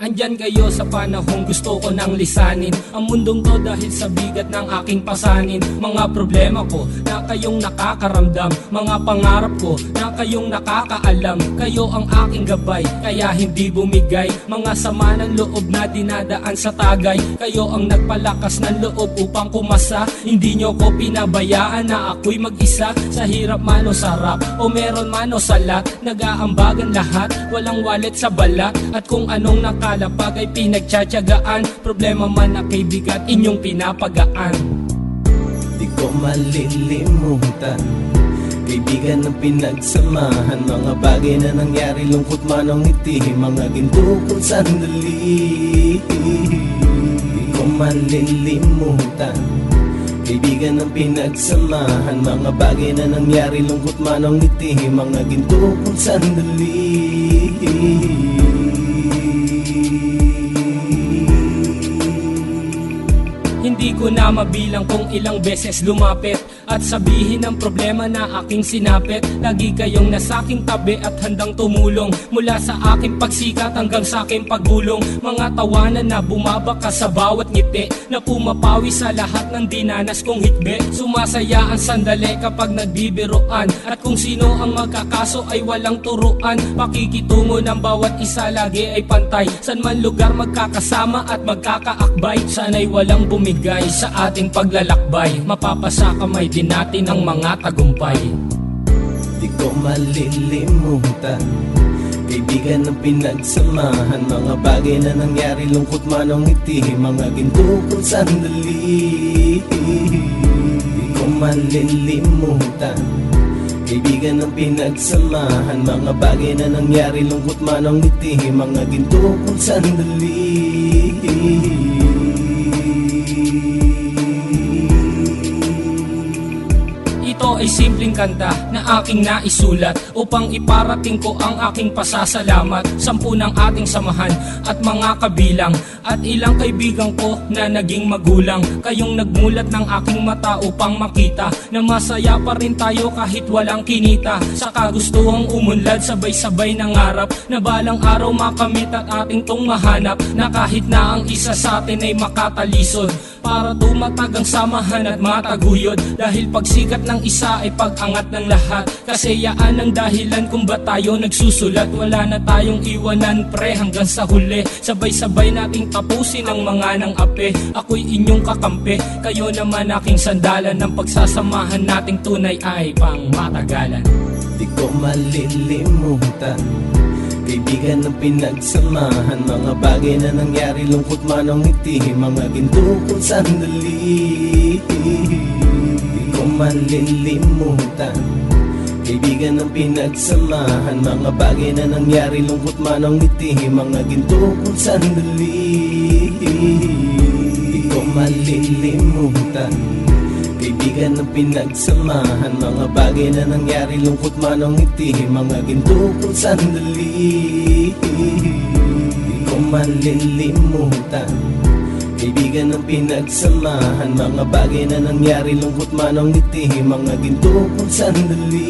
Andyan kayo sa panahong gusto ko nang lisanin ang mundong to dahil sa bigat ng aking pasanin. Mga problema ko na kayong nakakaramdam, mga pangarap ko na kayong nakakaalam. Kayo ang aking gabay, kaya hindi bumigay. Mga sama ng loob na dinadaan sa tagay, kayo ang nagpalakas ng loob upang kumasa. Hindi nyo ko pinabayaan na ako'y mag-isa. Sa hirap man o sarap, o meron man o salat, nag-aambagan lahat, walang wallet sa balat. At kung anong nakalapag ay pinagtsatsagaan, problema man na kaibigan inyong pinapagaan. Di ko malilimutan, kaibigan ng pinagsamahan, mga bagay na nangyari, lungkot man o ngiti, mga ginto kong sandali. Di ko malilimutan, kaibigan ng pinagsamahan, mga bagay na nangyari, lungkot man o ngiti, mga ginto kong sandali. Hindi ko na mabilang kung ilang beses lumapit at sabihin ang problema na aking sinapit. Lagi kayong nasa aking tabi at handang tumulong, mula sa aking pagsikat hanggang sa aking paggulong. Mga tawanan na bumabaka sa bawat ngiti, na pumapawi sa lahat ng dinanas kong hitbe. Sumasaya ang sandali kapag nagbibiroan, at kung sino ang magkakaso ay walang turuan. Pakikitungo ng bawat isa lagi ay pantay, san man lugar magkakasama at magkakaakbay. Sana'y walang bumigay sa ating paglalakbay, mapapasa kamay din natin ang mga tagumpay. Di ko malilimutan, kaibigan ng pinagsamahan, mga bagay na nangyari, lungkot man o ngiti, mga ginto kong sandali. Di ko malilimutan, kaibigan ng pinagsamahan, mga bagay na nangyari, lungkot man o ngiti, mga ginto kong sandali. Ito ay simpleng kanta na aking naisulat upang iparating ko ang aking pasasalamat. 10 ng ating samahan at mga kabilang, at ilang kaibigan ko na naging magulang. Kayong nagmulat ng aking mata upang makita na masaya pa rin tayo kahit walang kinita. Sa kagustuhang umunlad, sabay-sabay nangarap na balang araw makamit at ating tong mahanap, na kahit na ang isa sa atin ay makatalisod, para tumatag ang samahan at mataguyod. Dahil pagsikat ng isa ay pag-angat ng lahat, kasayaan ang dahilan kung ba't tayo nagsusulat. Wala na tayong iwanan pre hanggang sa huli, sabay-sabay nating tapusin ang mga nang ape. Ako'y inyong kakampi, kayo naman aking sandalan, ng pagsasamahan nating tunay ay pang matagalan. Di ko malilimutan, kaibigan ng pinagsamahan, mga bagay na nangyari, lungkot man o ngiti, mga ginto kong sandali. Di ko malilimutan, kaibigan ng pinagsamahan, mga bagay na nangyari, lungkot man o ngiti, mga ginto kong sandali. Di ko malilimutan, kaibigan ng pinagsamahan, mga bagay na nangyari, lungkot man o ngiti, mga ginto kong sandali. Di ko malilimutan, kaibigan ng pinagsamahan, mga bagay na nangyari, lungkot man o ngiti, mga ginto kong sandali.